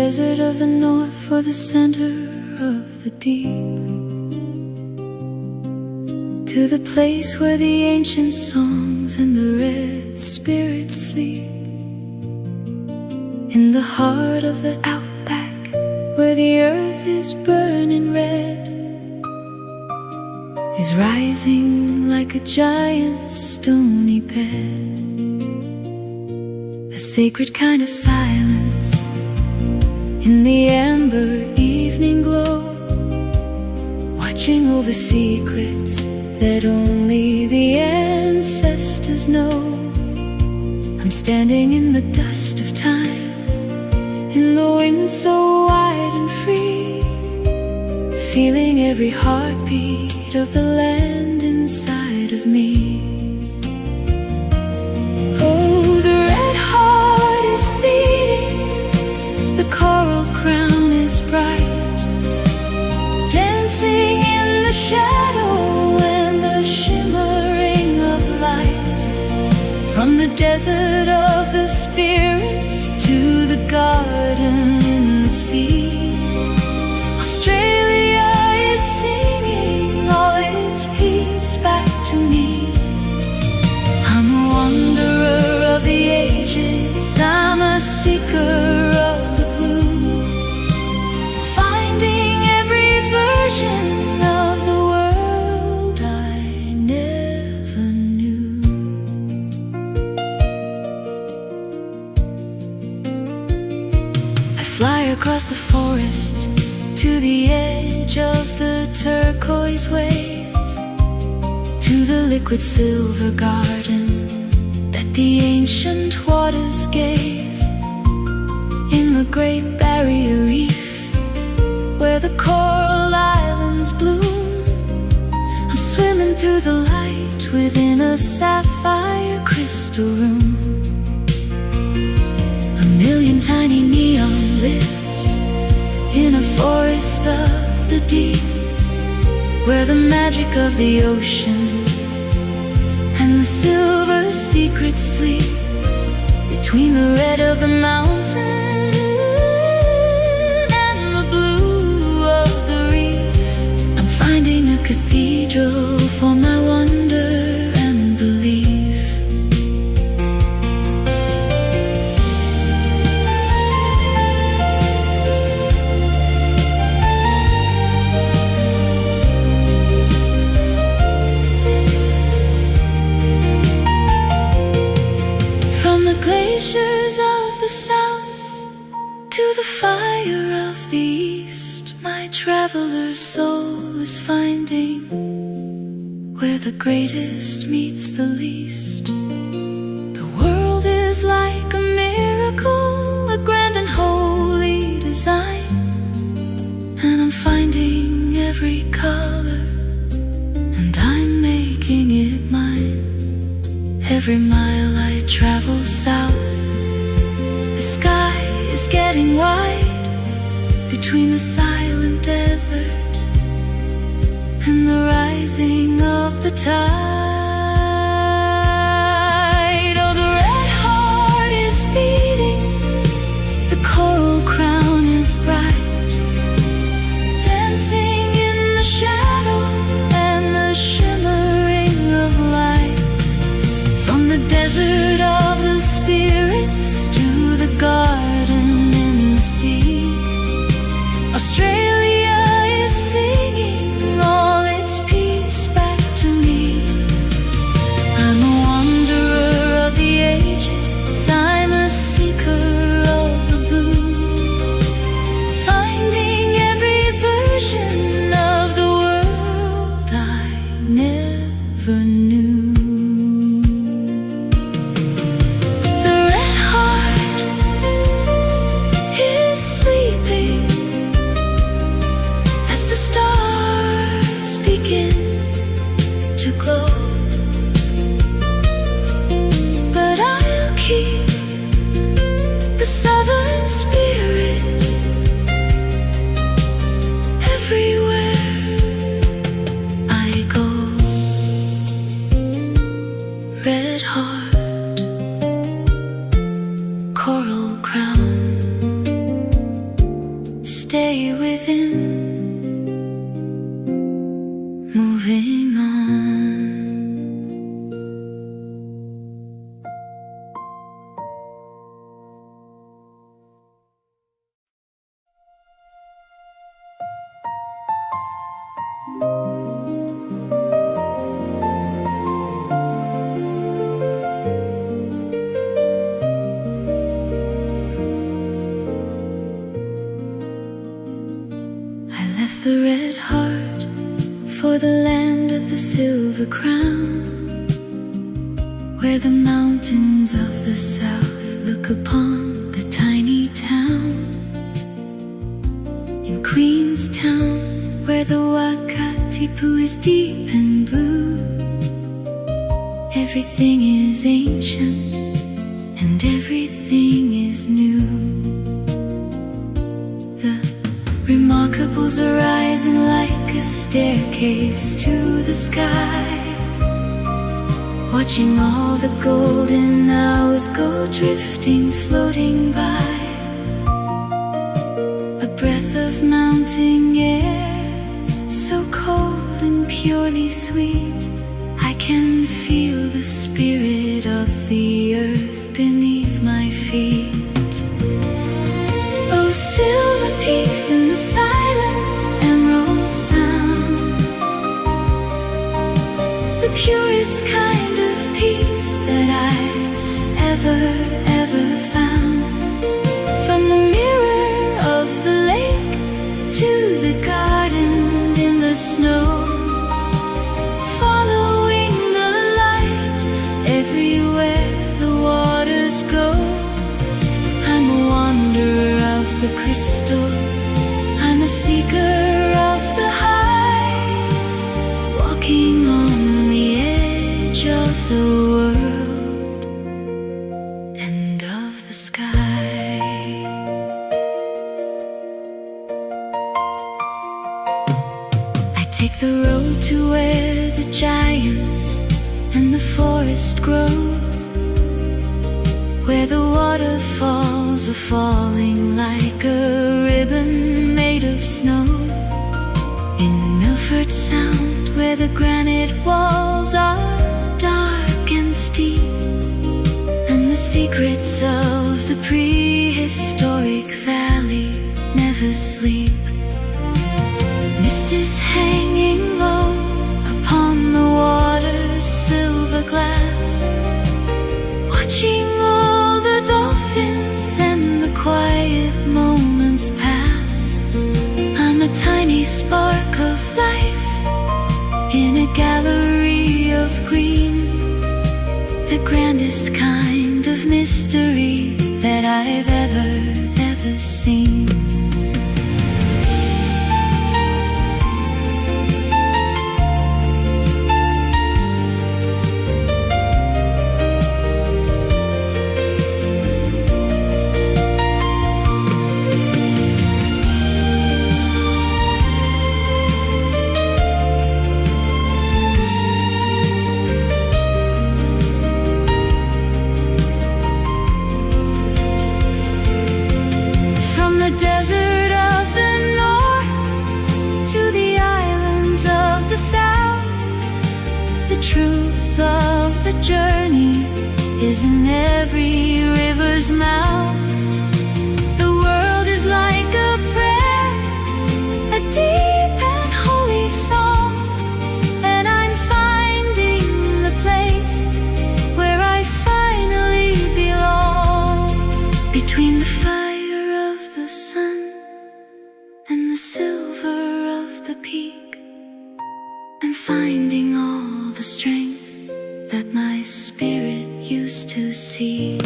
desert of the north or the center of the deep, to the place where the ancient songs and the red spirits sleep, in the heart of the outback where the earth is burning red, is rising like a giant stony bed. A sacred kind of silence in the amber evening glow, watching over secrets that only the ancestors know. I'm standing in the dust of time, in the wind so wide and free, feeling every heartbeat of the land inside of me. Oh, the red heart is beating, the coral crown is bright, dancing in the shadow and the shimmering of light, from the desert of the spirits to the garden in the sea. Australia is singing all its peace back to me. I'm a wanderer of the ages, I'm a seeker of the blue, finding every version of the world I never knew. I fly across the forest to the edge of the turquoise wave, to the liquid silver garden that the ancient waters gave, in the Great Barrier Reef where the coral islands bloom. I'm swimming through the light within a sapphire crystal room. A million tiny neon lips in a forest of the deep, where the magic of the ocean and the silver secrets sleep, between the red of the mountain and the blue of the reef. I'm finding a cathedral for my wonder and belief. Glaciers of the south to the fire of the east, my traveler's soul is finding where the greatest meets the least. The world is like a miracle, a grand and holy design, and I'm finding every color and I'm making it mine. Every mile I travel south, the sky is getting wide, between the silent desert and the rising of the tide. Oh, the red heart is beating, the coral crown is bright, dancing in the shadow and the shimmering of light, from the desert of the spirits to the garden in the sea. Australia is singing all its peace back to me. I'm a wanderer of the ages, I'm a seeker of the blue, finding every version of the world I never knew. stay within, moving on. The red heart for the land of the silver crown, where the mountains of the south look upon the tiny town. In Queenstown, where the Wakatipu is deep and blue, everything is ancient and everything is new. Remarkables are rising like a staircase to the sky, watching all the golden hours go drifting, floating by. A breath of mountain air, so cold and purely sweet, I can feel the spirit of the earth beneath my feet. Oh, silver peaks in the silent emerald sound, the purest kind of peace that I ever found. From the mirror of the lake to the garden in the snow, following the light everywhere the waters go. I'm a wanderer of the crystal, I'm a seeker of the high, walking on the edge of the world and of the sky. I take the road to where the giants and the forest grow, where the waterfalls are falling like a ribbon made of snow. In Milford Sound, where the granite walls are dark and steep, and the secrets of the prehistoric valley never sleep. Mist is hanging low upon the water's silver glass, watching all the dolphins and the quiet moments pass. I'm a tiny spark of life in a gallery of green, the grandest kind of mystery that I've ever seen. Is in every river's mouth. The world is like a prayer, a deep and holy song, and I'm finding the place where I finally belong. Between the fire of the sun and the silver of the peak, I'm finding all the strength that my spirit used to seek.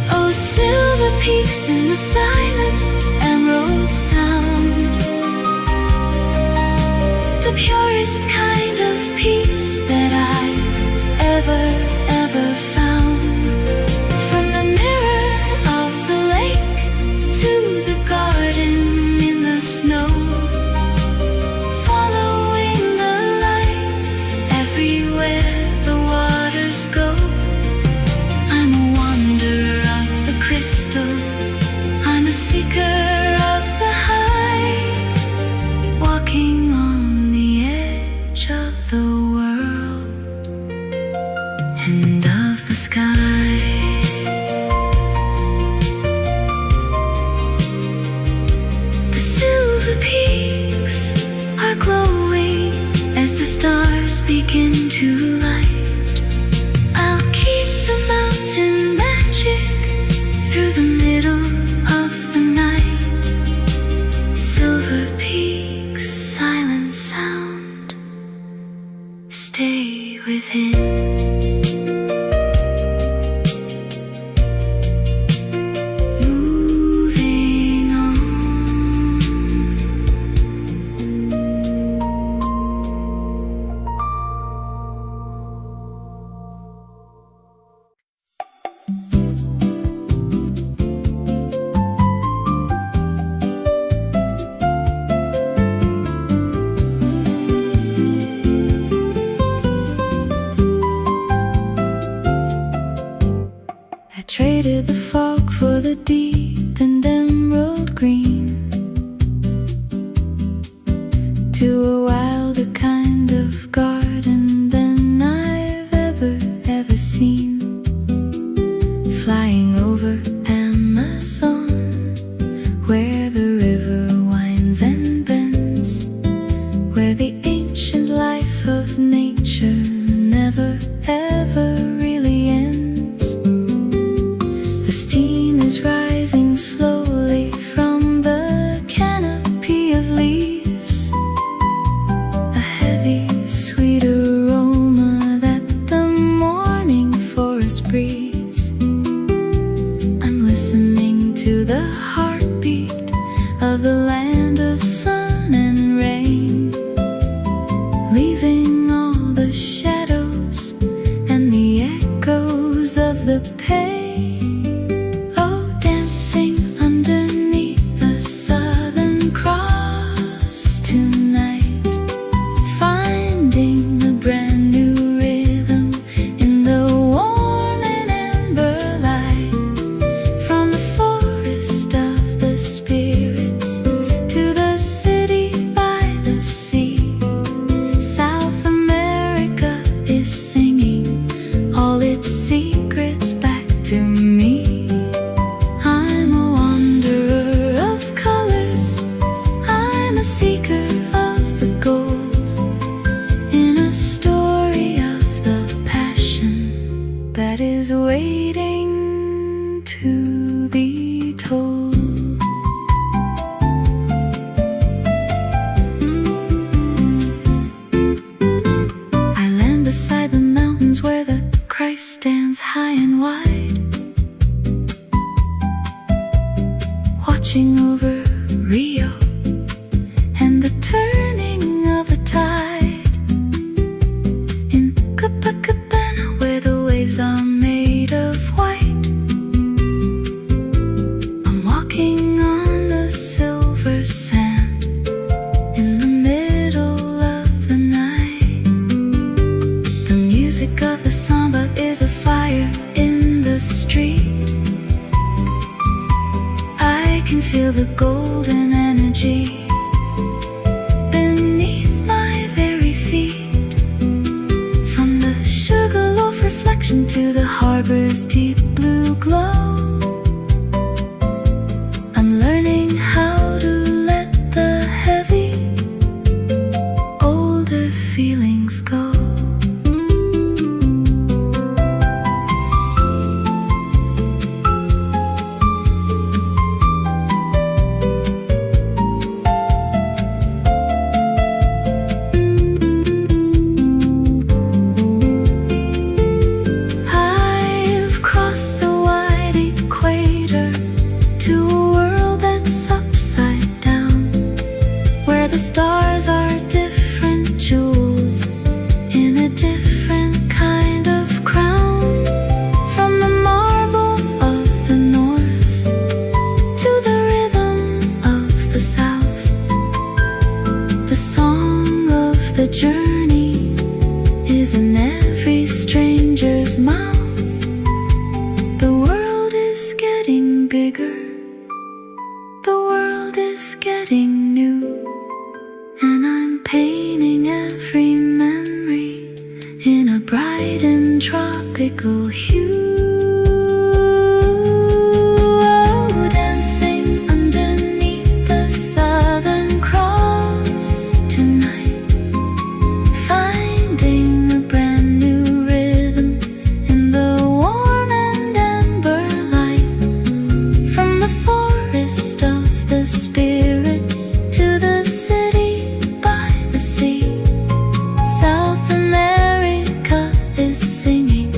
Oh, silver peaks in the silent emerald sound, the purest kind of peace that I've ever found. From the mirror of the lake to the garden in the snow, following the light everywhere go. I'm a wanderer of the crystal, I'm a to a wilder kind of garden than I've ever seen. Flying over Amazon, where the river winds and bends, where the ancient life of nature never ever really ends. The steam is rising slowly from the canopy of leaves, a heavy sweet aroma that the morning forest breathes. I'm listening to the heartbeat of the land of sun and rain, leaving all the shadows and the echoes of the pain. Oh, dancing underneath the Southern Cross tonight, finding a brand new rhythm in the warm and amber light. From the forest of the spirits to the city by the sea, South America is singing all its secrets back to me. I'm a wanderer of colors, I'm a seeker of the gold, in a story of the passion that is waiting to be told. I land beside the mountains where the Christ stands high and wide, watching over Rio and the turning of the tide. In Copacabana, where the waves are made of white, I'm walking on the silver sand in the middle of the night. The music of the samba is a fire in the street. I can feel the golden energy beneath my very feet. From the sugarloaf reflection to the harbor's deep blue glow, I'm learning how to let the heavy, older feelings go. I've crossed the wide equator to a world that's upside down, where the stars are different jewels in a different kind of crown. From the marble of the north to the rhythm of the south, the song of the journey is in every stranger's mouth. The world is getting bigger, the world is getting new, and I'm painting every memory in a bright and tropical hue. Oh, dancing underneath the Southern Cross tonight, finding a brand new rhythm in the warm and amber light. From the forest of the spirits to the city by the sea, South America is singing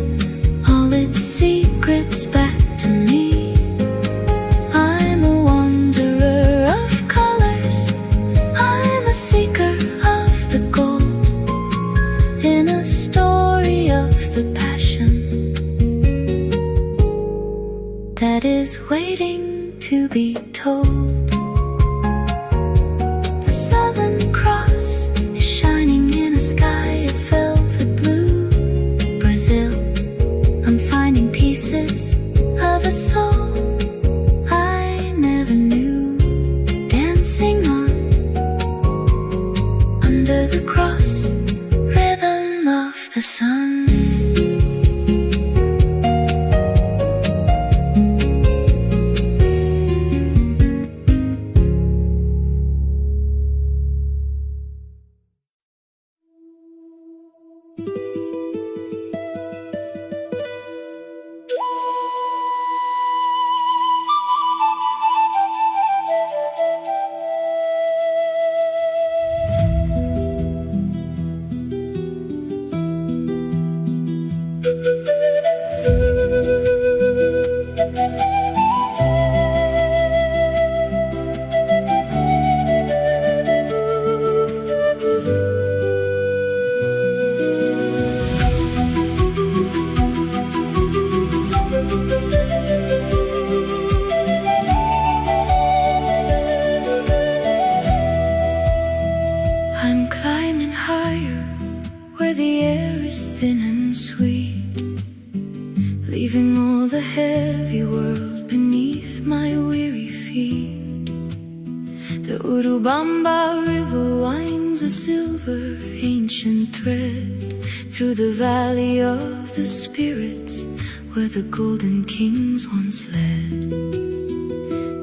Amba river winds a silver ancient thread through the valley of the spirits where the golden kings once led.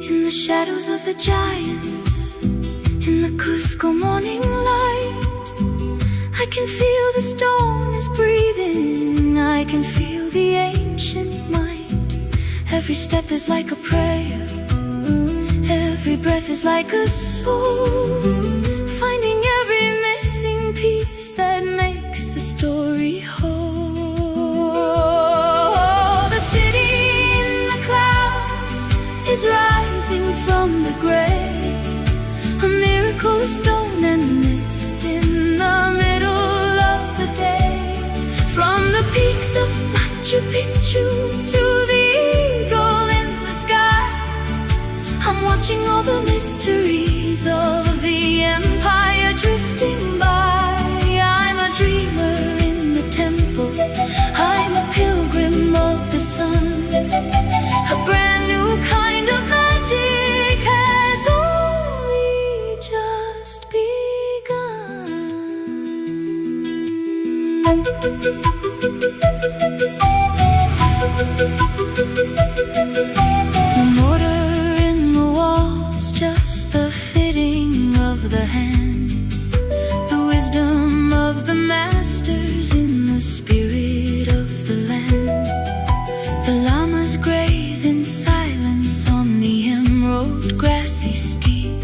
In the shadows of the giants, in the Cusco morning light, I can feel the stone is breathing, I can feel the ancient might. Every step is like a prayer, every breath is like a soul, finding every missing piece that makes the story whole. The city in the clouds is rising from the grave, a miracle of stone and mist in the middle of the day. From the peaks of Machu Picchu to the eagle in the sky, I'm watching all the mysteries of the empire drifting by. I'm a dreamer in the temple, I'm a pilgrim of the sun. A brand new kind of magic has only just begun. No mortar in the walls, just the fitting of the hand, the wisdom of the masters in the spirit of the land. The llamas graze in silence on the emerald grassy steep,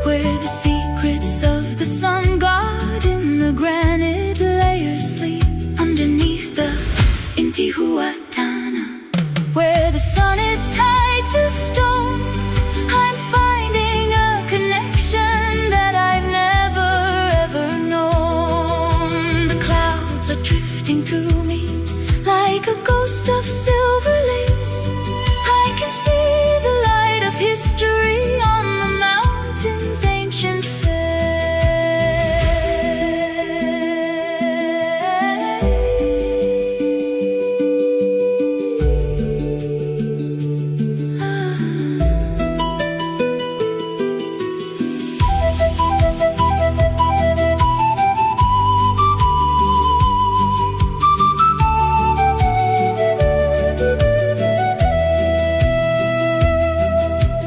where the secrets of the sun god in the granite layers sleep. Underneath the Intihuatana, where the sun is tied to stone, I'm finding a connection that I've never ever known. The clouds are drifting through me like a ghost of silver lace. I can see the light of history on the mountain's ancient face.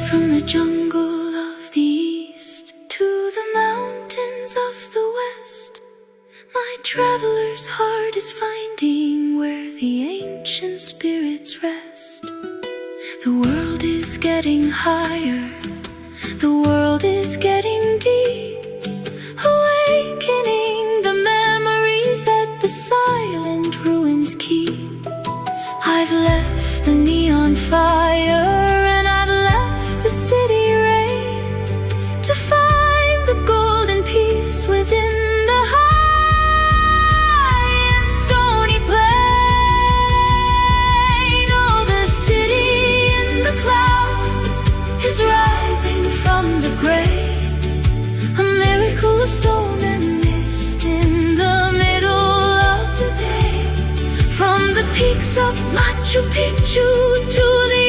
From the jungle of the east to the mountains of the west, my traveler's heart is finding where the ancient spirits rest. The world is getting higher, the world is getting deep, awakening the memories that the silent ruins keep. I've left the neon fire and I've left the city rain to find the golden peace within the high and stony plain. Oh, the city in the clouds is rising from the grave, a miracle of stone and mist in the middle of the day. From the peaks of Machu Picchu to the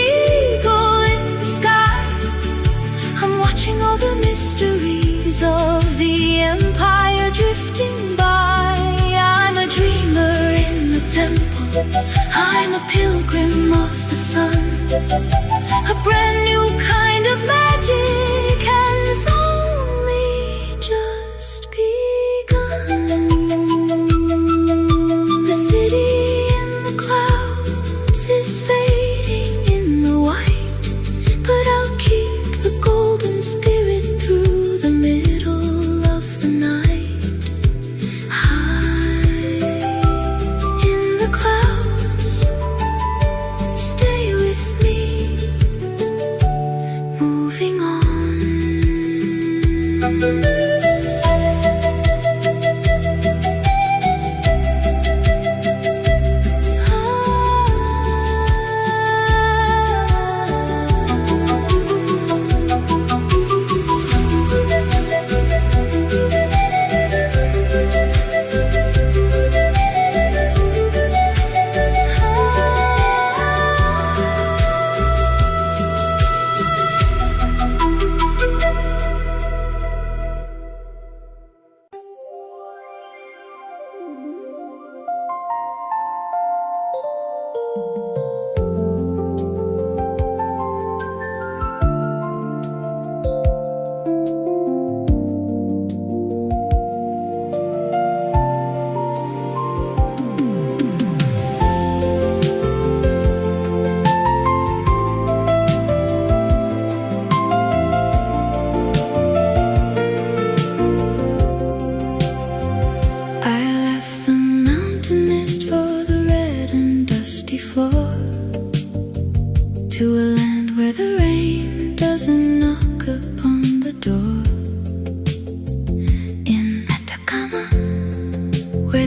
eagle in the sky, I'm watching all the mysteries of the empire drifting by. I'm a dreamer in the temple, I'm a pilgrim of the sun. A brand new kind of magic has only just begun. The city in the clouds is fading in the white, but I'll keep the golden spirit through the middle of the night. High in the clouds, stay with me, moving on.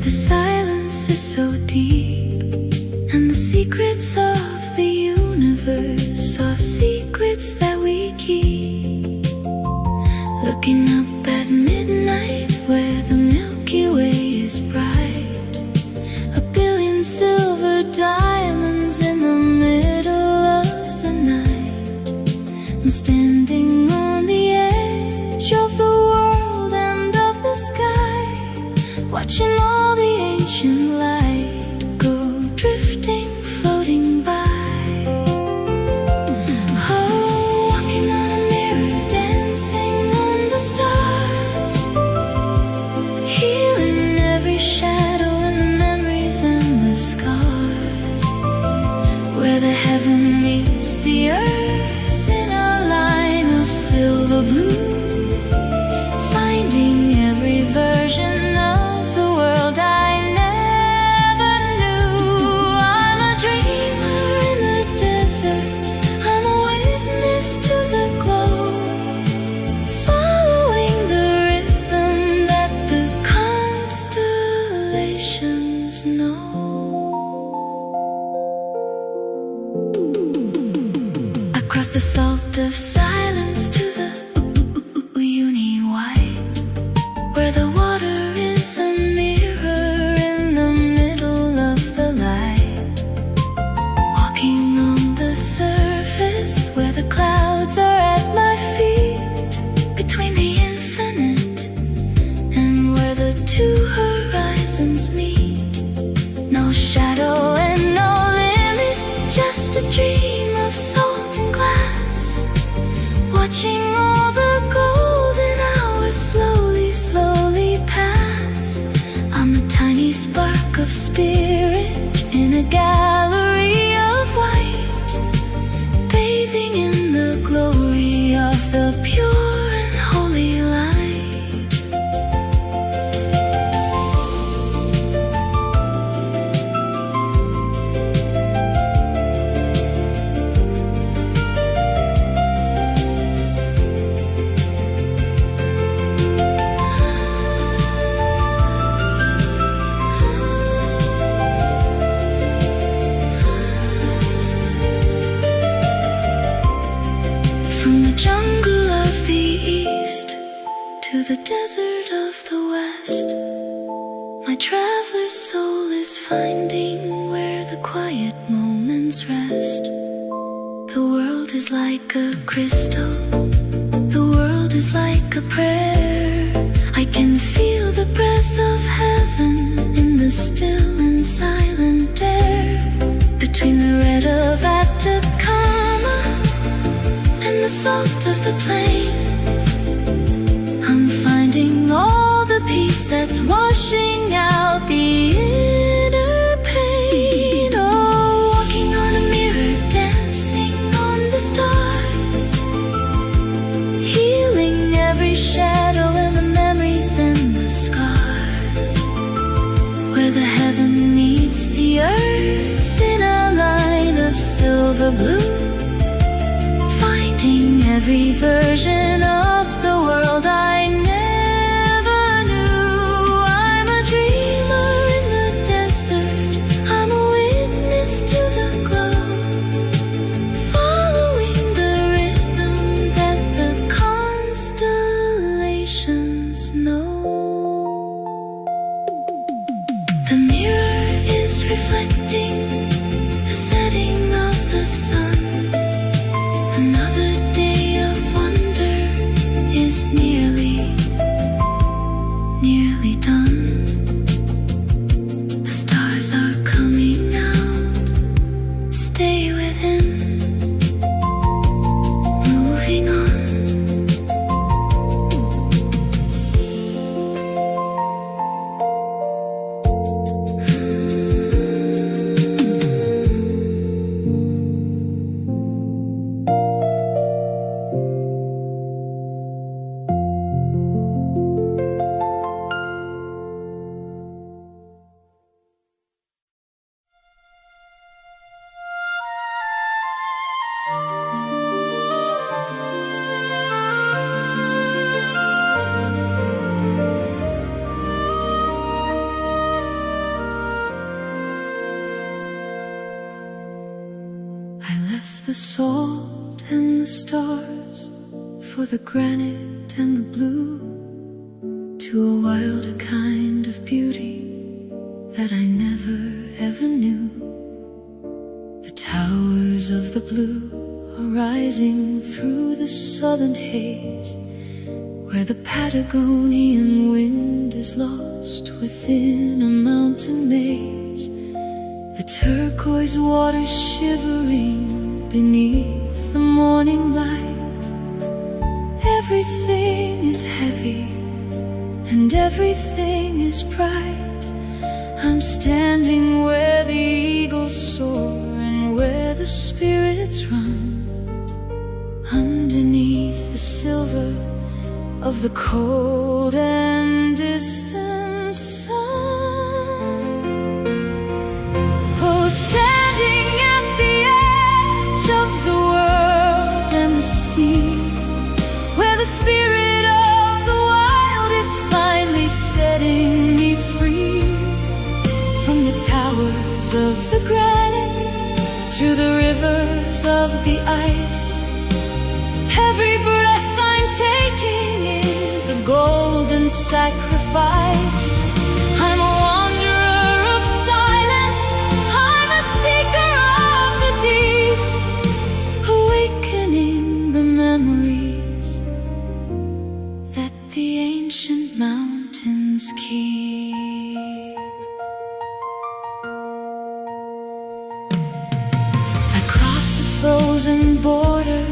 the silence is so deep, and the secrets of the universe are secrets that we keep. Looking up at midnight where the Milky Way is bright, a billion silver diamonds in the middle of the night. I'm standing on the edge of the world and of the sky, watching all the ancient light go drifting, floating by. Oh, walking on a mirror, dancing on the stars, healing every shadow and the memories and the scars. Where the heaven meets the earth in a line of silver blue, finding every version of the world I never knew. I'm a dreamer in the desert, I'm a witness to the glow, following the rhythm that the constellations know. Across the salt of silence to the uni-white, where the water is a mirror in the middle of the light. Walking on the surface where the clouds are at my feet, between the infinite and where the two horizons meet. No shadow and no limit, just a dream of salt and glass, watching all the golden hours slowly, slowly pass. I'm a tiny spark of spirit in a gallery of white, bathing in the glory of the pure and holy light. From the jungle of the east to the desert of the west, my traveler's soul is finding where the quiet moments rest. The world is like a crystal, the world is like a prayer. I can feel the breath of heaven in the still and silent air, between the red of Atacama and the salt of the plain. I'm finding all the peace that's washing out the inner pain. Oh, walking on a mirror, dancing on the stars, healing every shadow and the memories and the scars. Where the heaven meets the earth in a line of silver blue, every version of the world I never knew. I'm a dreamer in the desert, I'm a witness to the glow, following the rhythm that the constellations know. The mirror is reflecting the setting of the sun. Another is nearly done. The stars are coming out, stay within, moving on. the salt and the stars, for the granite and the blue, to a wilder kind of beauty that I never ever knew. The towers of the blue are rising through the southern haze, where the Patagonian wind is lost within a mountain maze. The turquoise water shivering beneath the morning light. Everything is heavy and everything is bright. I'm standing where the eagles soar and where the spirits run, underneath the silver of the cold and distant sun. Oh, standing at the edge of the world and the sea, where the spirit of the wild is finally setting me free. From the towers of the granite to the rivers of the ice, every breath I'm taking is a golden sacrifice. I'm a wanderer of silence, I'm a seeker of the deep, awakening the memories that the ancient mountains keep. I cross the frozen border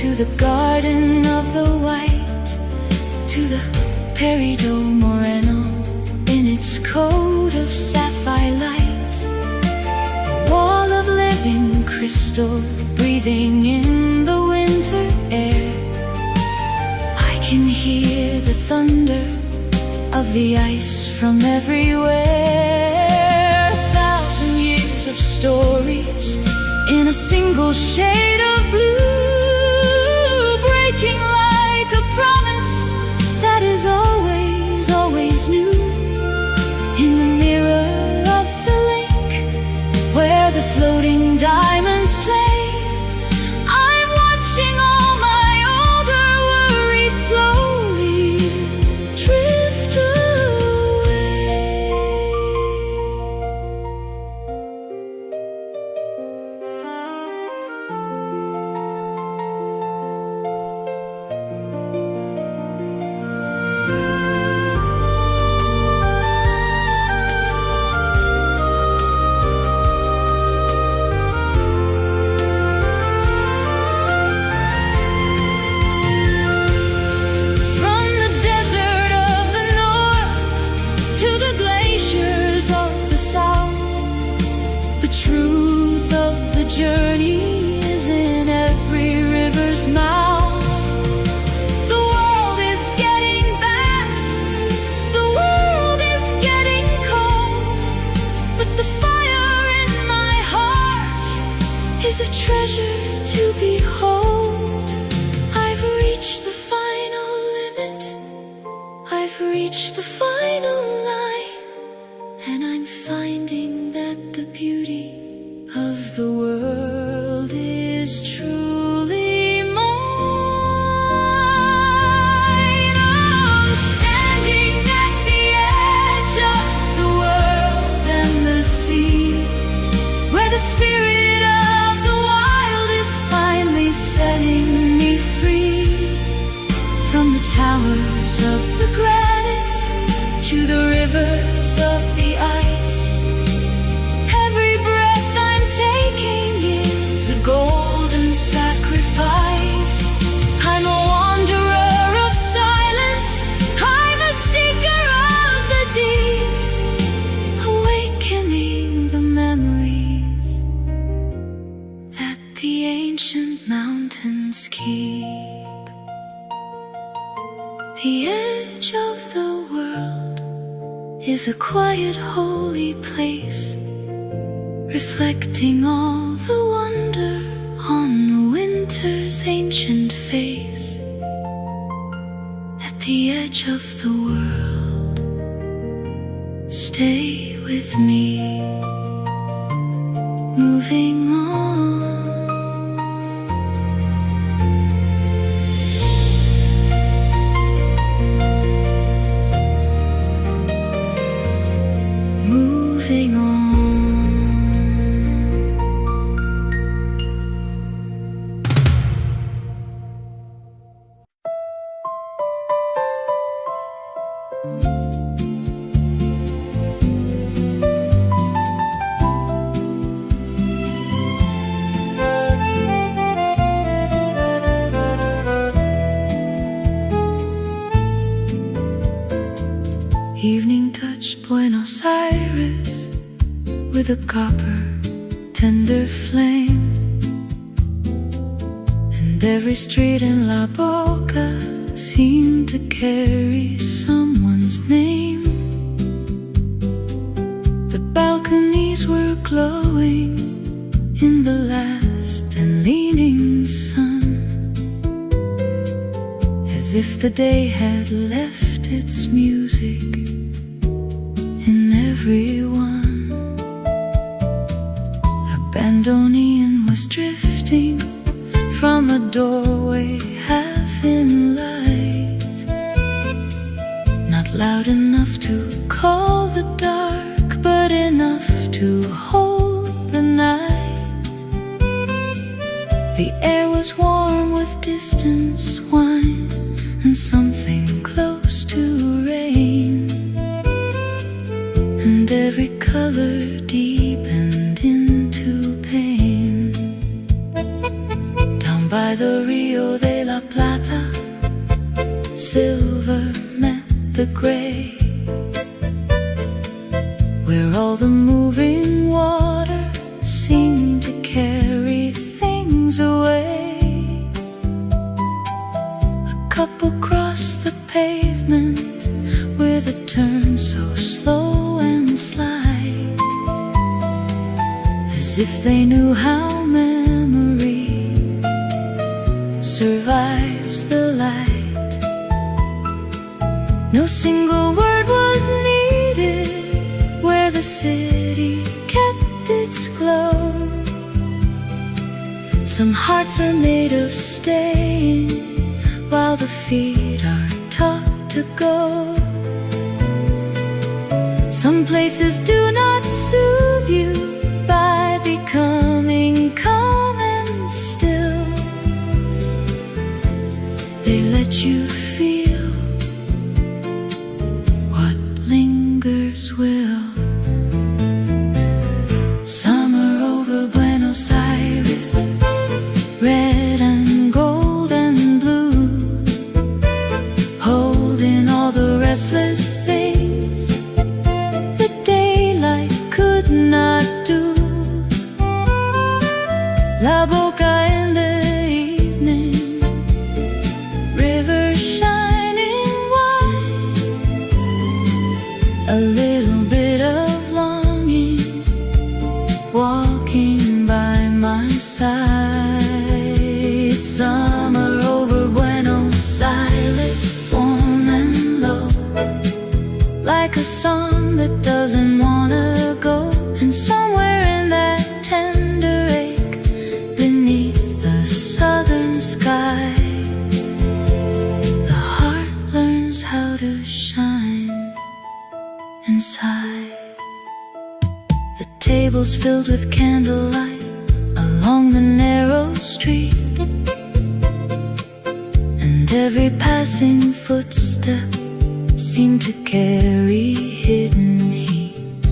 to the garden of the white, to the Perido Moreno in its coat of sapphire light, a wall of living crystal breathing in the winter air. I can hear the thunder of the ice from everywhere. 1,000 years of stories in a single shade of blue, breaking like a promise that is always, always new. In the mirror of the lake where the floating diamonds play, I'm watching all my older worries slowly drift away. From the desert of the north to the glaciers of the south, the truth of the journey is in every river's mouth. The world is getting vast, the world is getting cold, but the fire in my heart is a treasure to behold. I've reached the final limit, I've reached the final line, and I'm finding that the beauty of the world is truly mine. I'm standing at the edge of the world and the sea, where the spirit of the wild is finally setting me free. From the towers of the granite to the rivers of the ice, every breath I'm taking is a golden sacrifice. I'm a wanderer of silence, I'm a seeker of the deep, awakening the memories that the ancient mountains keep. The edge of the world is a quiet, holy place, reflecting all the wonder on the winter's ancient face. At the edge of the world, stay with me, moving on. Evening touched Buenos Aires with a copper tender flame, and every street in La Boca seemed to carry someone's name. The balconies were glowing in the last and leaning sun, as if the day had left its music in everyone. A bandoneon was drifting from a doorway half in light, not loud enough to call the dark, but enough to hold the night. The air was warm with distance wine and something close to rain, and every color deepened into pain. Down by the Rio de la Plata, silver met the gray, where all the moving water seemed to carry things away. A couple crossed the pavement with a turn so slow and slight, as if they knew how memory survives the light. No single word was needed where the city kept its glow. Some hearts are made of staying, while the feet are taught to go. Some places do not soothe you by becoming calm and still. They let you feel what lingers will. Summer over Buenos Aires, red and gold and blue, holding all the restless things the daylight could not do. La Boca in the evening, river shining white, a little bit of longing walking by my side. Summer over Buenos Aires, warm and low, like a song that doesn't wanna go. And somewhere in that tender ache beneath the southern sky, the heart learns how to shine and sigh. The tables filled with candlelight along the narrow street, and every passing footstep seemed to carry hidden heat.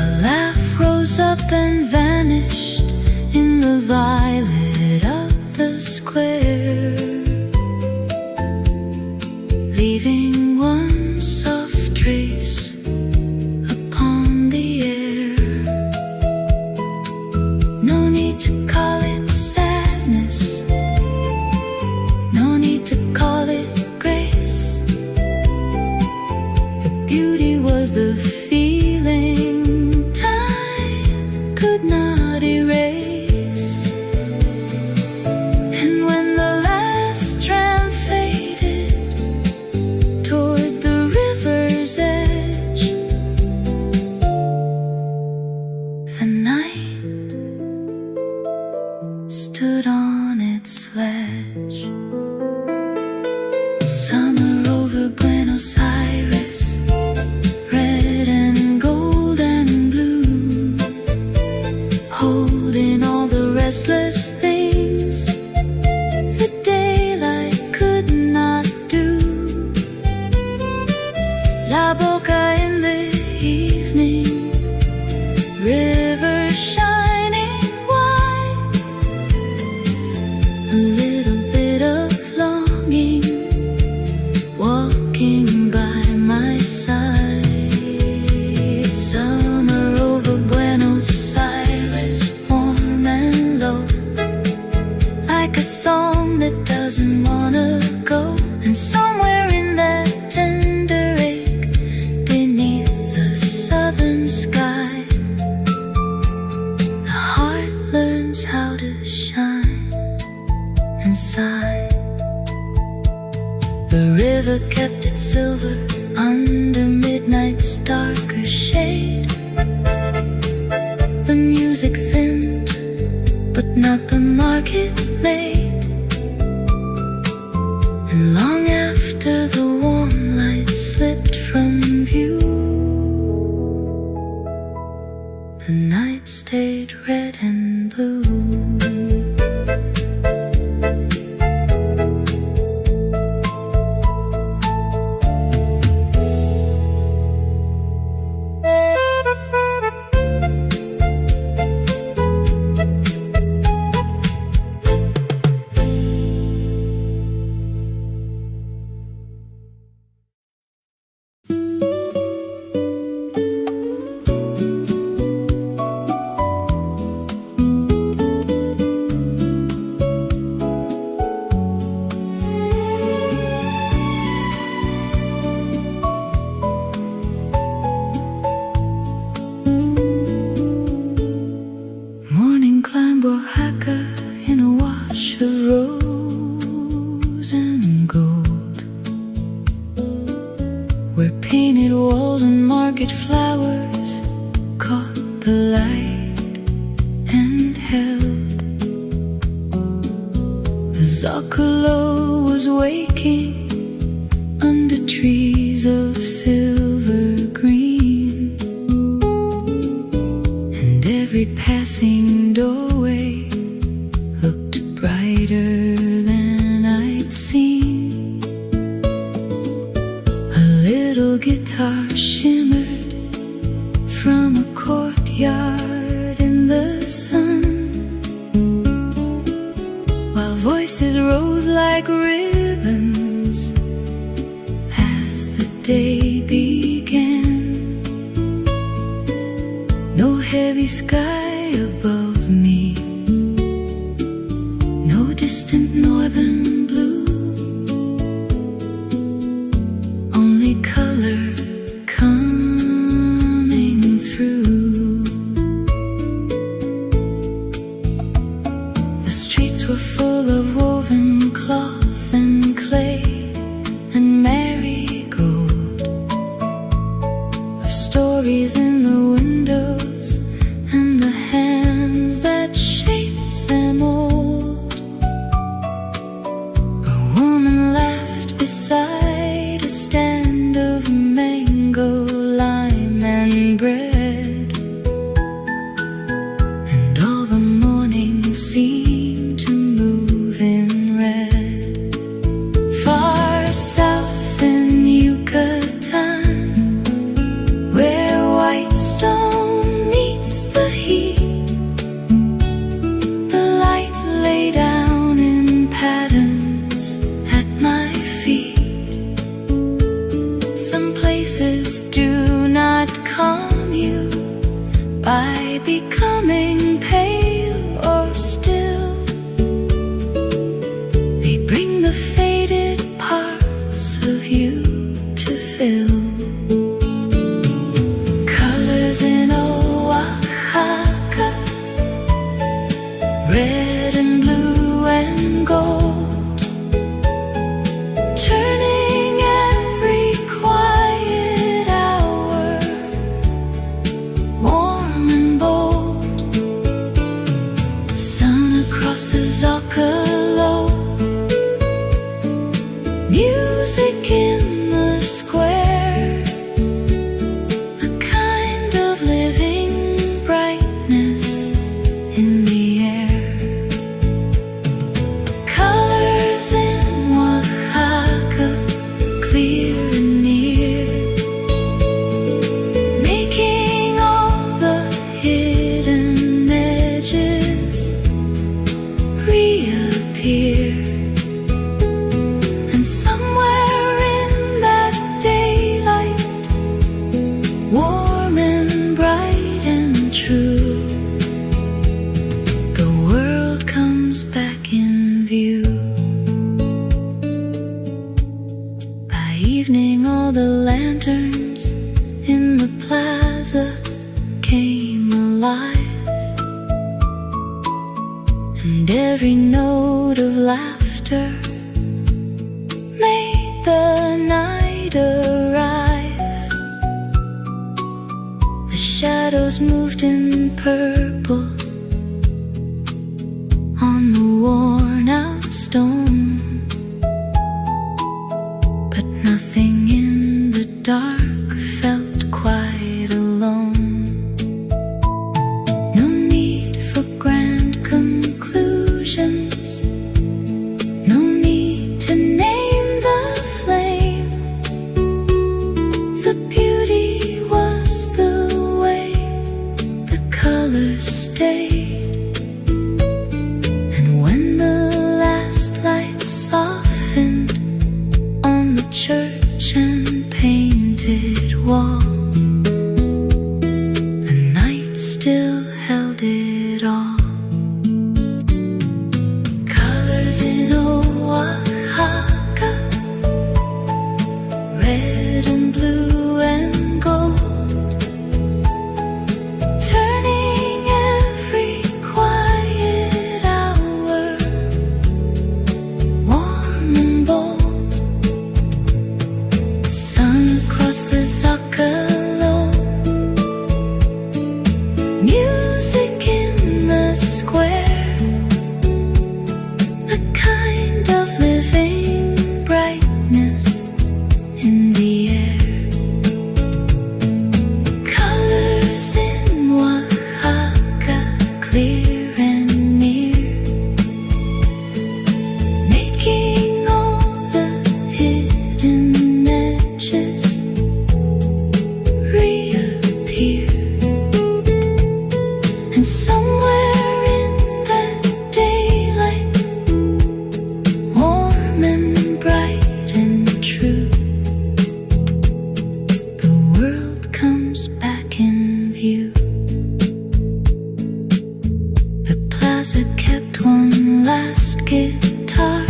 A laugh rose up and vanished in the violet of the square, leaving one soft trace upon the air. No need to call it sadness, no need to call it grace. The beauty was the feeling time could not erase. And when the last tram faded toward the river's edge, the night stood on its ledge. Summer over Buenos Aires, red and gold and blue, holding all the restless things the daylight could not do. The river kept its silver under midnight's darker shade. The music thinned, but not the market made. And long after the warm light slipped from view, the night stayed red and blue. Morning climbed Oaxaca in a wash of rose and gold, where painted walls and market flowers caught the light and held. The Zocalo was waking under trees of silver green, and every passing doorway looked brighter than I'd seen. A little guitar shimmered from a courtyard in the sun, while voices rose like ribbons as the day began. No heavy sky above me, no distant northern blue, only color coming through. The streets were full of woven cloth and clay and marigold, of stories in the windows and the hands that shape them old. A woman laughed beside a stand of mango, lime and bread, and all the morning seemed to move in red. Far south in Yucatan, where white stone meets the heat, the light lay down in patterns at my feet. Some places do not calm you by becoming pale or still. They bring the faded parts of you to fill. Colors in Oaxaca, red and blue and gold, turning every quiet hour warm and bold. Sun across the Zocalo, music in the square, a kind of living brightness in the air. Colors in Oaxaca, clear and near, making all the hidden edges reappear. And somewhere in that daylight, warm and bright and true, the world comes back in view. By evening all the lanterns in the plaza came alive, and every note of laughter made the night arrive. The shadows moved in purple on the worn out stone, but nothing in the dark felt quite alone. No need for grand conclusions, no need to name the flame. The beauty was the way the colors stayed, and when the last light softened on the church and painted wall, the night still held it all. Colors in Oaxaca, red and blue and gold, turning every quiet hour warm and bold. Sun across the Zocalo, music in the square, a kind of living brightness in the air. Colors in Oaxaca, clear and near, making all the hidden edges reappear. And somewhere in that daylight, warm and bright and true, the world comes back in view. The plaza kept one last guitar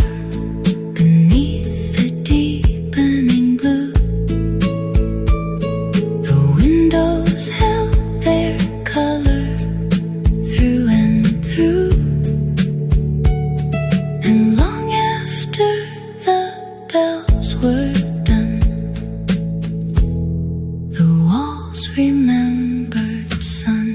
beneath the deepening blue. The windows held their color through and through, and long after the bells were done, the walls remembered sun.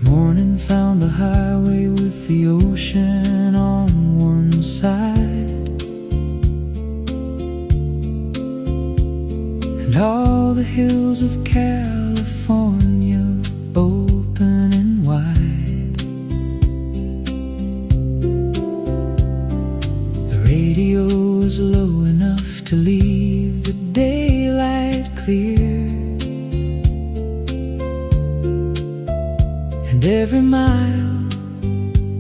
Morning found the highway with the ocean on one side, and all the hills of California open and wide. The radio was low enough to leave the daylight clear, and every mile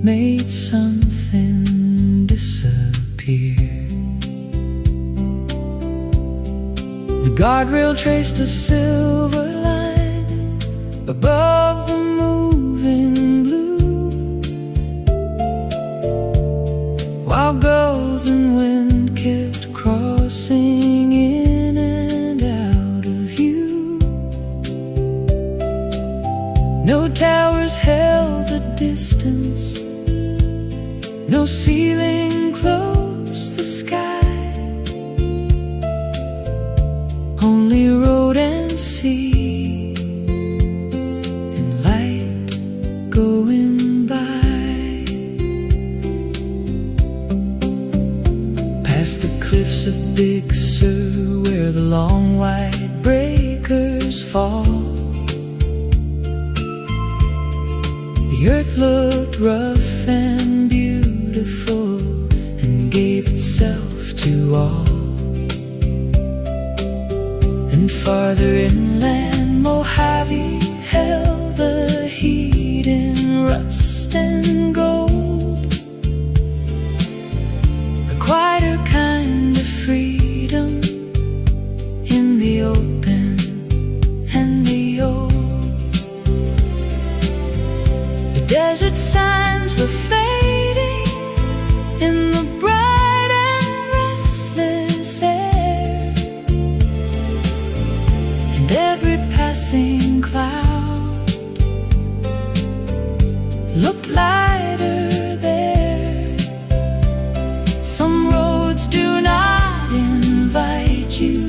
made something disappear. The guardrail traced a silver line above the moving blue, while gulls and wind kept crossing in and out of view. No towers held the distance, no ceiling closed the sky, only road and sea and light going by. Past the cliffs of Big Sur, where the long white breakers fall, the earth looked rough and beautiful and gave itself to all. And farther inland, Mojave held the desert sands were fading in the bright and restless air, and every passing cloud looked lighter there. Some roads do not invite you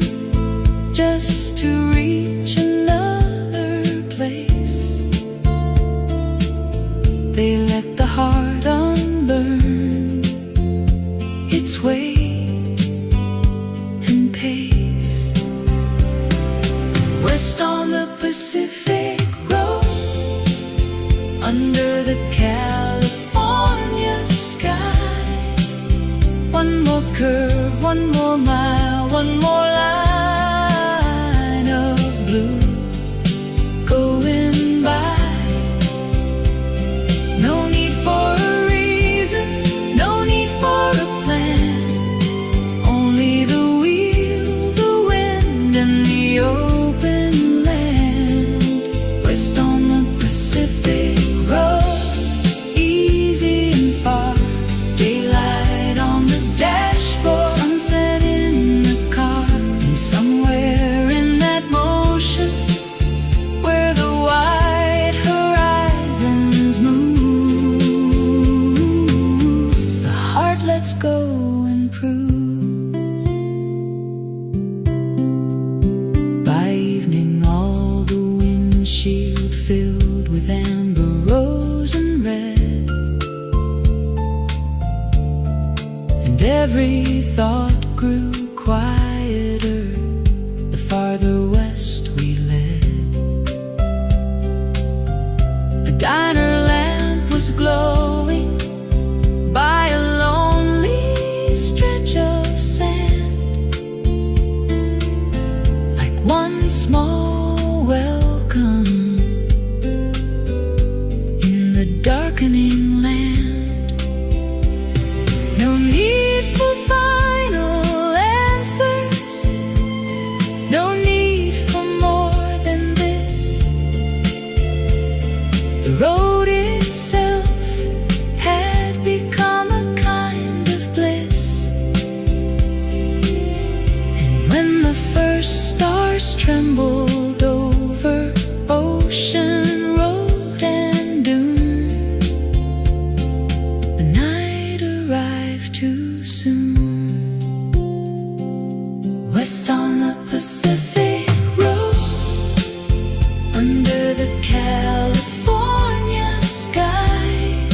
just to reach another place. They let the heart unlearn its weight and pace. West on the Pacific Road, under the California sky, one more curve, one more mile, one more line of blue going by. No need for a reason, no need for a plan, only the wheel, the wind, and the open land. West on the Pacific Road, easy and far, daylight on the dashboard, sunset in the car, and somewhere in that motion where the white horizons move, the heart lets go and cruise. By evening all the windshield filled with amber, rose and red, and every thought grew quieter the farther west we led. A diner lamp was glowing by a lonely stretch of sand, like one small welcome in the darkening land. No need for final answers, no need for more than this. The road itself had become a kind of bliss, and when the first stars trembled over ocean, road, and dune, the night arrived too soon. West on the Pacific Road, under the California sky,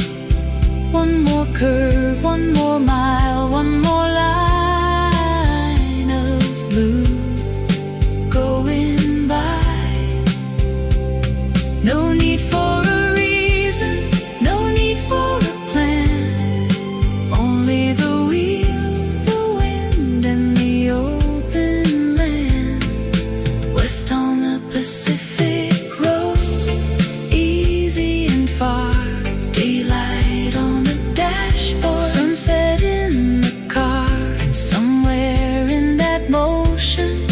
one more curve, one more mile, one more line of blue going by. No need for a reason, no need for a plan, only the wheel, the wind, and the open land. West on the Pacific Road, easy and far, daylight on the dashboard, sunset in the car, and somewhere in that motion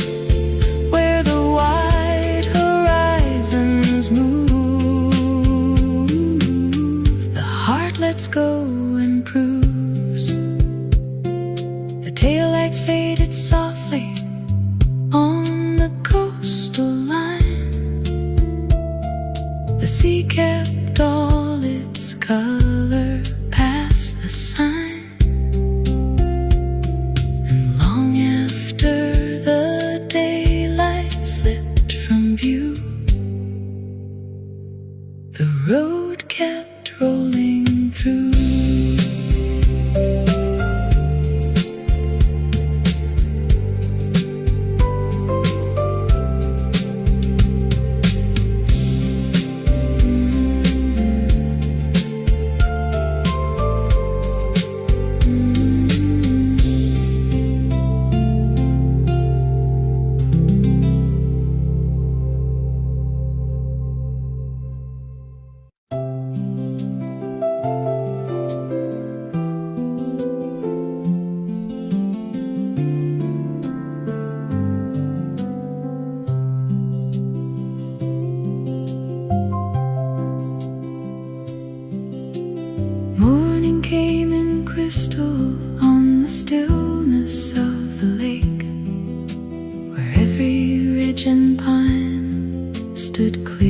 where the white horizons move, the heart lets go and cruise. The taillights faded softly on the coastal line. The sea kept all its color past the sign, and long after the daylight slipped from view, the road kept rolling through.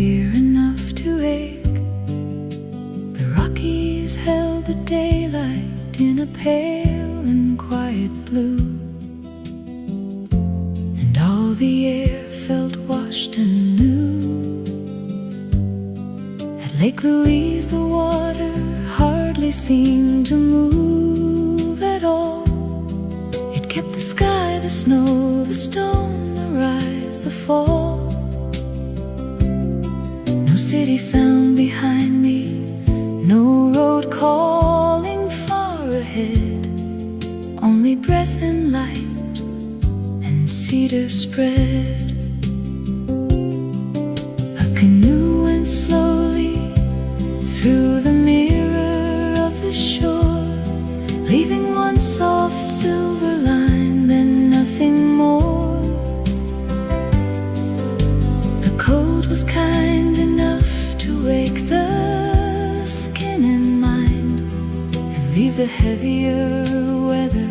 clear enough to ache. The Rockies held the daylight in a pale and quiet blue, and all the air felt washed and new. At Lake Louise the water hardly seemed to move at all. It kept the sky, the snow, the stone, the rise, the fall. No city sound behind me, no road calling far ahead, only breath and light and cedar spread. A canoe went slowly through the mirror of the shore, leaving one soft silver line, then nothing more. The cold was kind enough to wake the skin and mind, and leave the heavier weather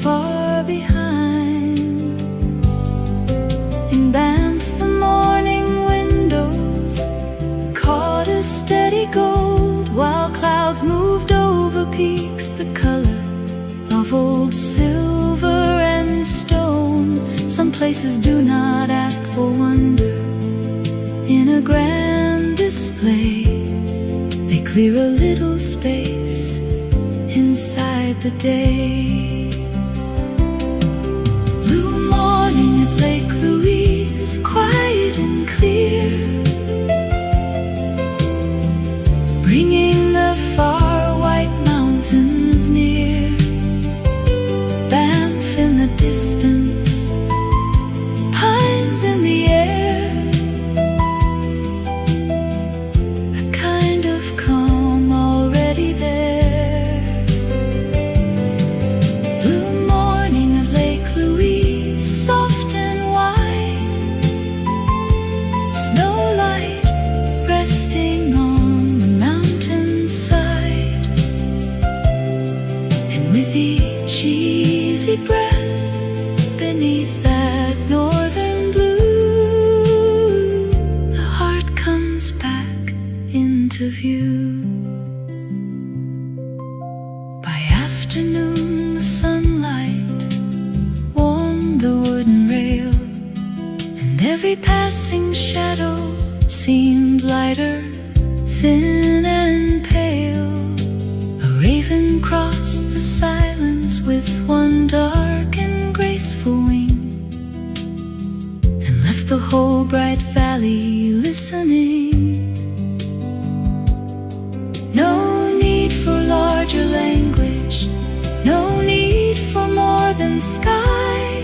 far behind. In Banff the morning windows caught a steady gold, while clouds moved over peaks the color of old silver and stone. Some places do not ask for wonder in a grand display, they clear a little space inside the day. Blue morning at Lake Louise, quiet and clear, bringing the far white mountains near. Banff in the distance, pines in the air, a kind of calm already there. Blue morning at Lake Louise, soft and wide, snowlight resting on the mountainside, and with each easy breath beneath that northern blue, the heart comes back into view. By afternoon the sunlight warmed the wooden rail, and every passing shadow seemed lighter, thin and pale. A raven crossed the silence with one dark and graceful wing, and left the whole bright valley listening. No need for larger language, no need for more than sky.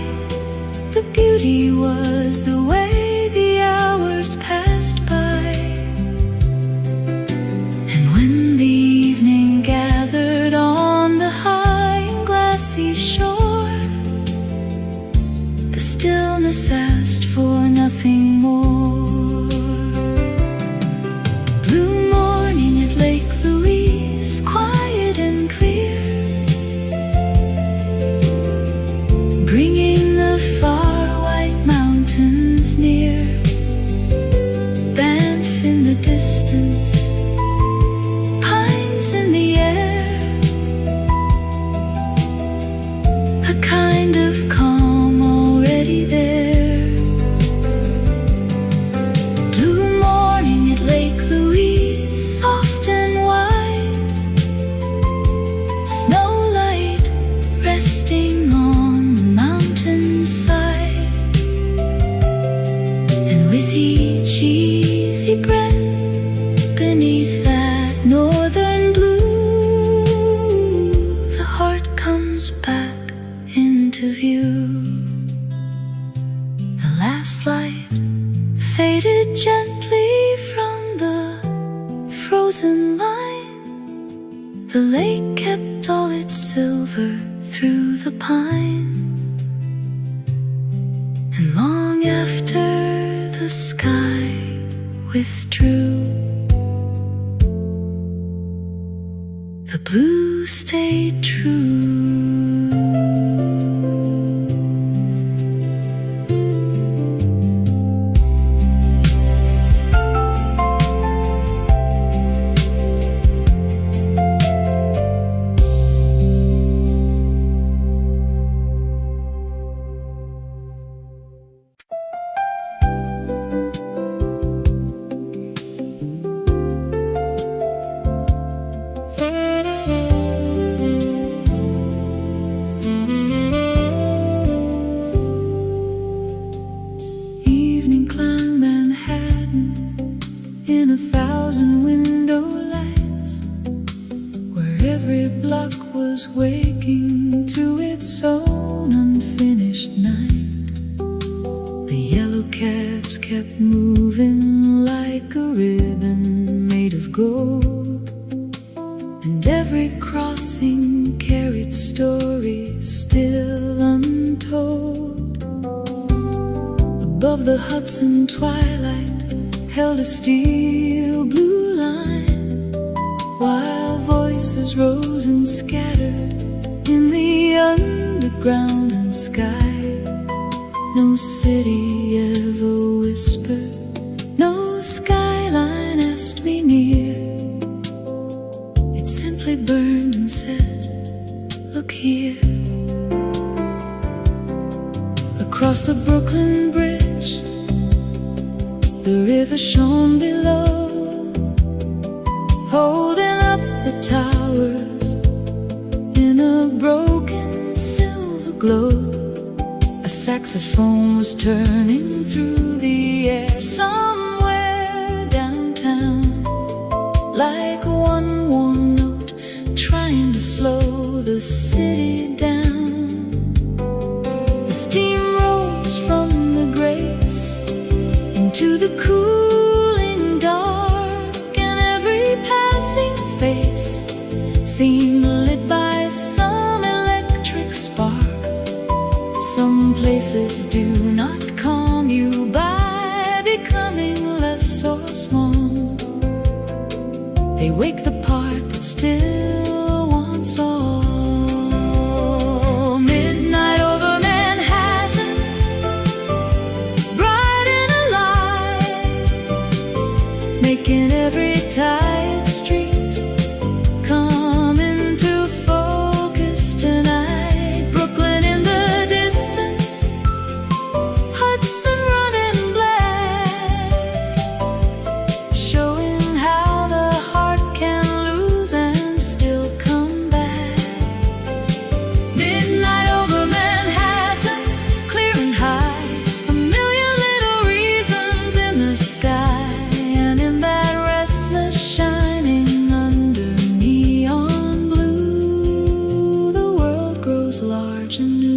The beauty was the way the hours passed by, and when the evening gathered on the high and glassy shore, the stillness asked for nothing more. Blue morning at Lake Louise, quiet and clear, bringing the far white mountains near. Banff in the distance, pines in the air, a kind of calm already there. Blue morning at Lake Louise, soft and wide, snowlight resting on the mountainside, and with each easy breath beneath that northern blue, the heart comes back into view. The last light faded gently from the frozen line. The lake kept all its silver through the pine, and long after the sky withdrew, the blue stayed true. in 1,000 window lights, where every block was waking to its own unfinished night. The yellow cabs kept moving like a ribbon made of gold, and every crossing carried stories still untold. Above the Hudson twilight held a steel blue line, while voices rose and scattered in the underground and sky. No city ever whispered, no skyline asked me near. It simply burned and said, look here. Across the Brooklyn Bridge, the river shone below, holding up the towers in a broken silver glow. A saxophone was turning through the air somewhere downtown, like one warm note trying to slow the city down. The steam rose from the grates into the cooling dark, and every passing face seemed lit by some electric spark. Some places do not calm you by becoming less or small. They wake the part that still wants all. Midnight over Manhattan, bright and alive, making every tired street come into focus tonight. Brooklyn in the distance, Hudson running black, showing how the heart can lose and still come back. Midnight over Manhattan, clear and high, a million little reasons in the sky, and in that restless shining under neon blue, the world grows large and new.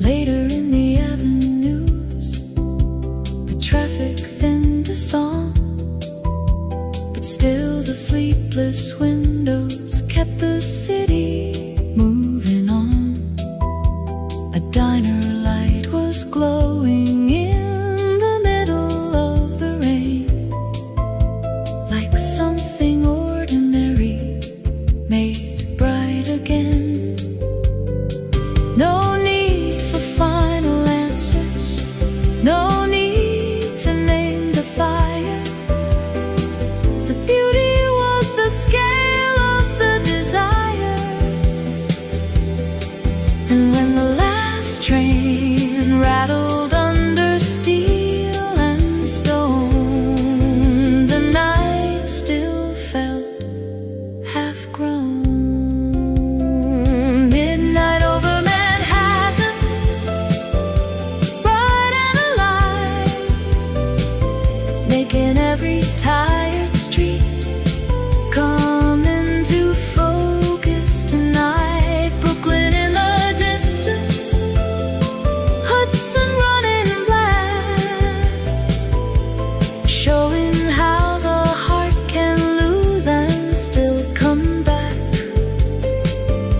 Later in the avenues, the traffic thinned to song, but still the sleepless windows kept the city moving on. A diner light was glowing in the middle of the rain, like something ordinary made bright again. No need for final answers, no need to name the fire. The beauty was the scale of the desire. And when the last train rattled under steel and stone, the night still felt half grown. Midnight over Manhattan, bright and alive, making every tired street come into focus tonight. Brooklyn in the distance, Hudson running black, showing how the heart can lose and still come back.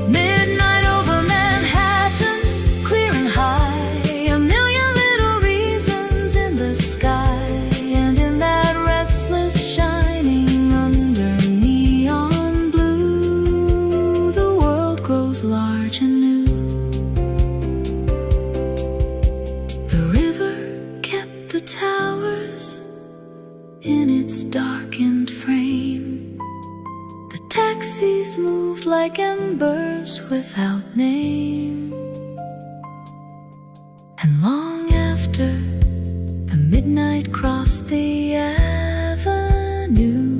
Midnight over Manhattan, clear and high, a million little reasons in the sky, and in that restless shining under neon blue, the world grows large and new. The river kept the towers in its darkened frame. The taxis moved like embers without name. And long after the midnight crossed the avenue,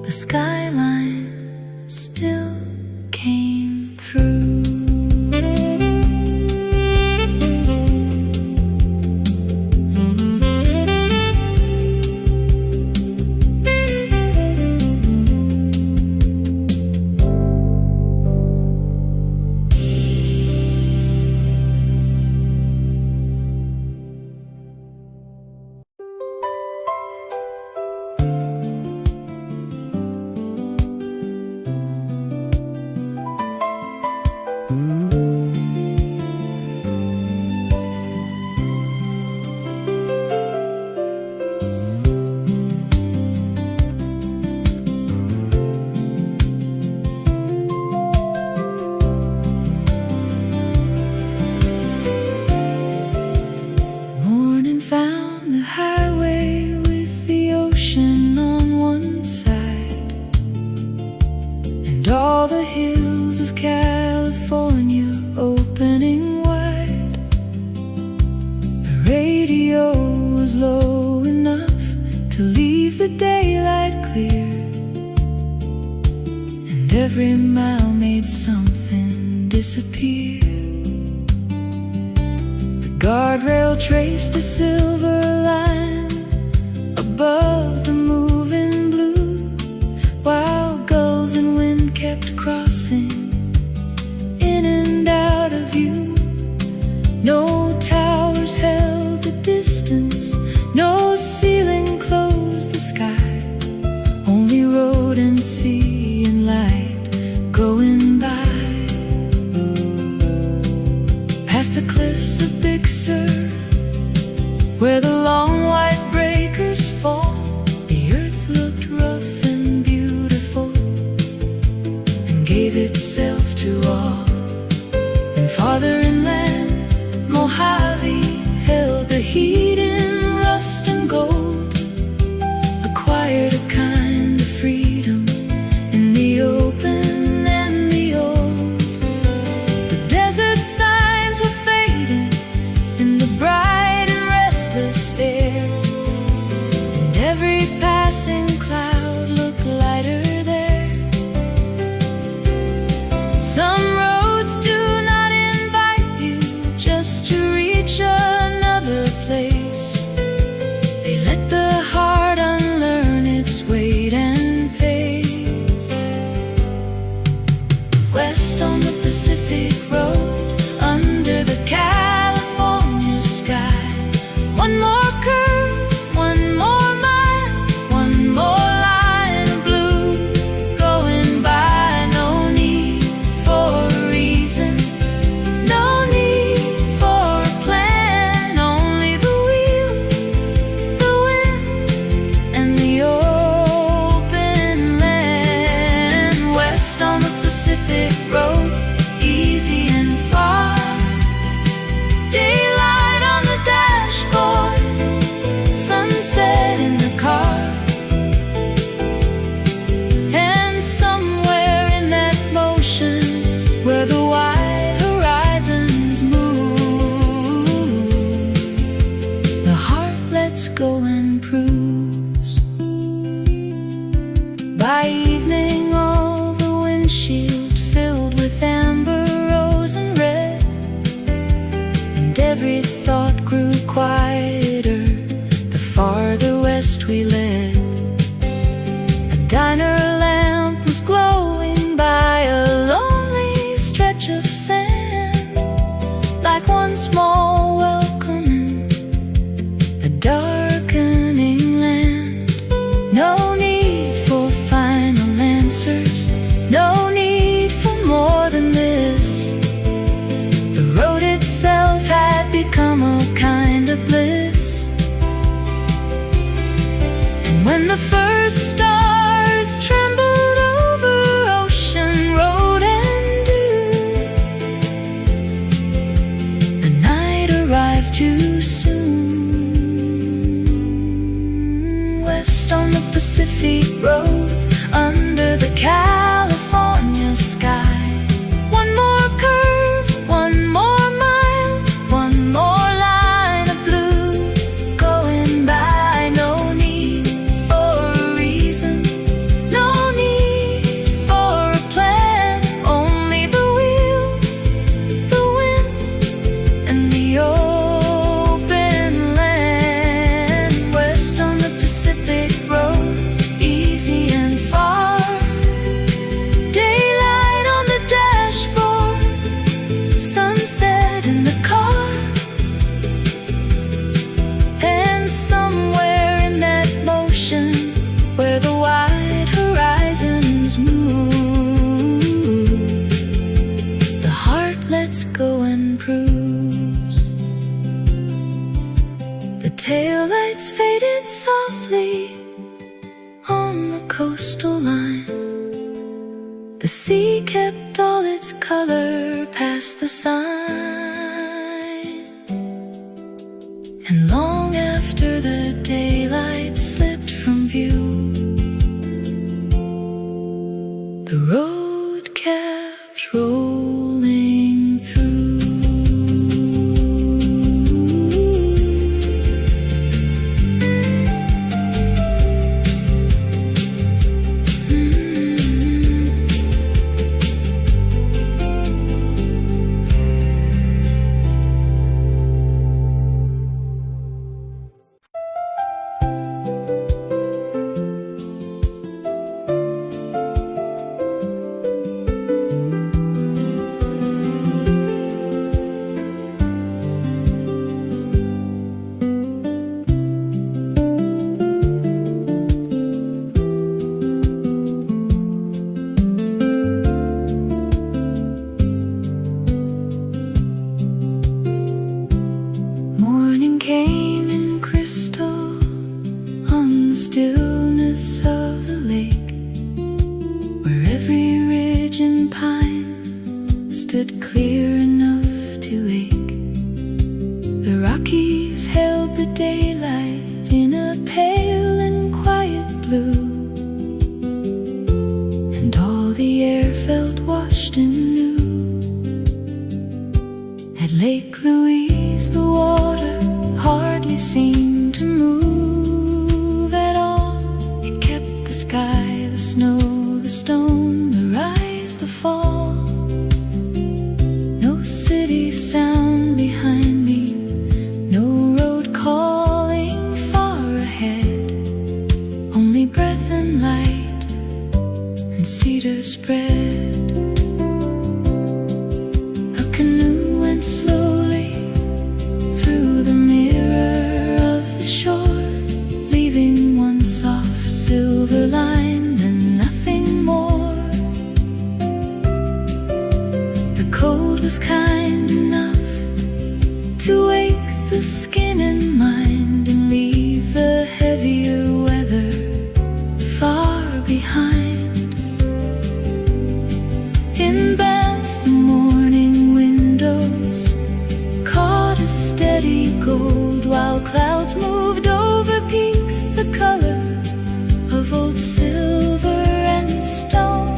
the skyline still came through. every mile made something disappear. The guardrail traced a silver line above the moving blue, while gulls and wind kept crossing in and out of view. No towers held the distance, no ceiling closed the sky, only road and sea and light going by. Past the cliffs of Big Sur, where the long white breakers fall, the earth looked rough and beautiful and gave itself to all. And farther inland, Mojave held the heat in rust and gold, acquired a kind of freedom in the open and the old. The desert signs were fading in the bright and restless air, and every passing cloud looked lighter there. Some roads do not invite you just to reach another place. They let the heart unlearn its weight and pace. West on the Pacific Road, under the California sky, one more curve, one more mile, one more line of blue going by. No need for a reason, no need for a plan, only the wheel, the wind, and the open land. West on the Pacific Road, easy and far, daylight on the dashboard, sunset in the car. And somewhere in that motion, where the wide horizons move, the heart lets go and proves. By evening, all the windshield filled with amber, rose, and red, and every thought grew quieter the farther west we led. A diner lamp was glowing by a lonely stretch of sand, like one small welcome in the darkening land. No need for final answers, no need for more than this. The road itself had become a kind of bliss. And when the first stars trembled over ocean, road, and dune, the night arrived too soon. West on the Pacific Road, under the California sky, one more curve, one more mile, one more line of blue going by. No need for a reason, no need for a plan, only the wheel, the wind, and the open land. West on the Pacific Road, easy and far, daylight on the dashboard, sunset in the car. And somewhere in that motion, where the wide horizons move, the heart lets go and proves. The taillights faded softly on the coastal line. The sea kept all its color past the sign. And long after the daylight slipped from view, the road kept rolling through. stillness of the lake, where every ridge and pine stood clear enough to wake. The Rockies held the daylight in a pale and quiet blue, and all the air felt washed and new. At Lake Louise the water hardly seemed to move at all. It kept the sky, the snow, the stone, the rise, the fall. No city sound behind me, no road calling far ahead, only breath and light and cedar spread. A canoe went slowly through the mirror of the shore, leaving one soft silver line and nothing more. The cold was kind enough to wake the skin and mind and leave the heavier weather far behind. In Banff the morning windows caught a steady gold, while clouds moved over peaks the color of old silver and stone.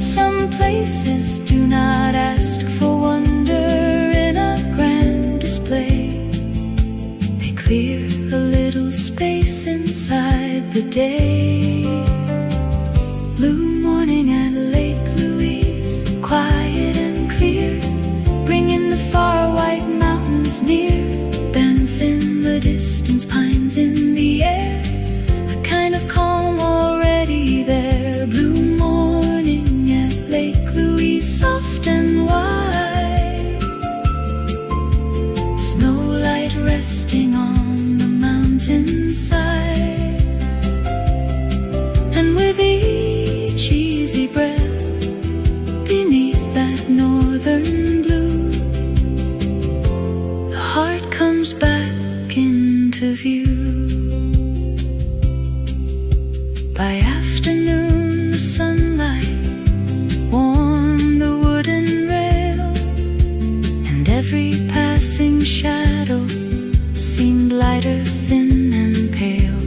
Some places do not ask for wonder in a grand display. They clear a little space inside the day. Blue morning at Lake Louise, quiet and clear, bringing the far white mountains near. Banff in the distance, pines in the air, a kind of calm already there. Blue morning at Lake Louise, soft and wide, snowlight resting on the mountainside, and with each easy breath beneath that northern blue, the heart comes back into view. By afternoon the sunlight warmed the wooden rail, and every passing shadow seemed lighter, thin and pale.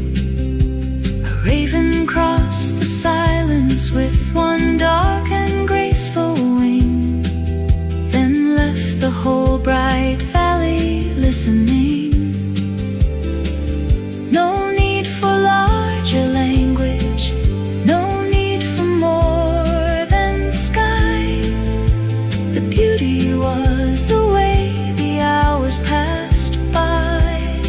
A raven crossed the silence with one dark and graceful wing, then left the whole bright valley listening. No need for larger language, no need for more than sky. The beauty was the way the hours passed by,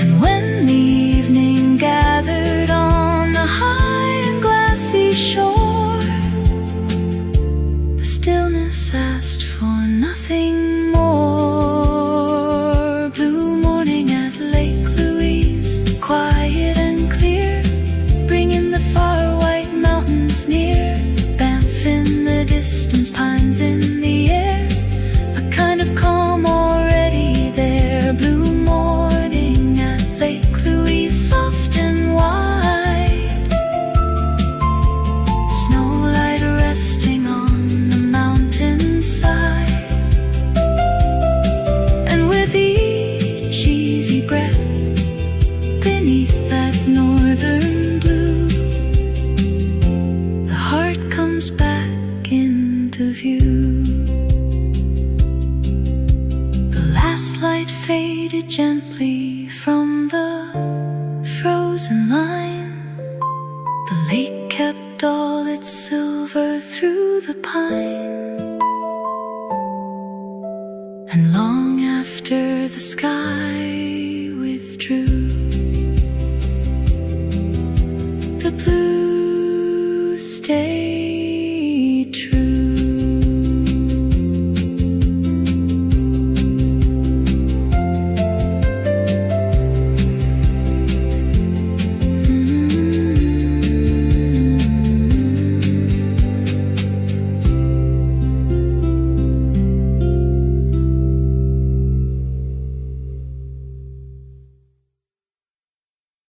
and when the evening gathered on the high and glassy shore, the stillness asked for nothing more. Blue morning at Lake Louise, quiet and clear, bringing the far white mountains near. Banff in the distance, pines in the air, a kind of calm already there. Blue morning at Lake Louise, soft and wide, snowlight resting on the mountainside, and with each easy breath beneath that northern blue, the heart comes back into view. The last light faded gently from the frozen line. The lake kept all its silver through the pine, and long after the sky withdrew,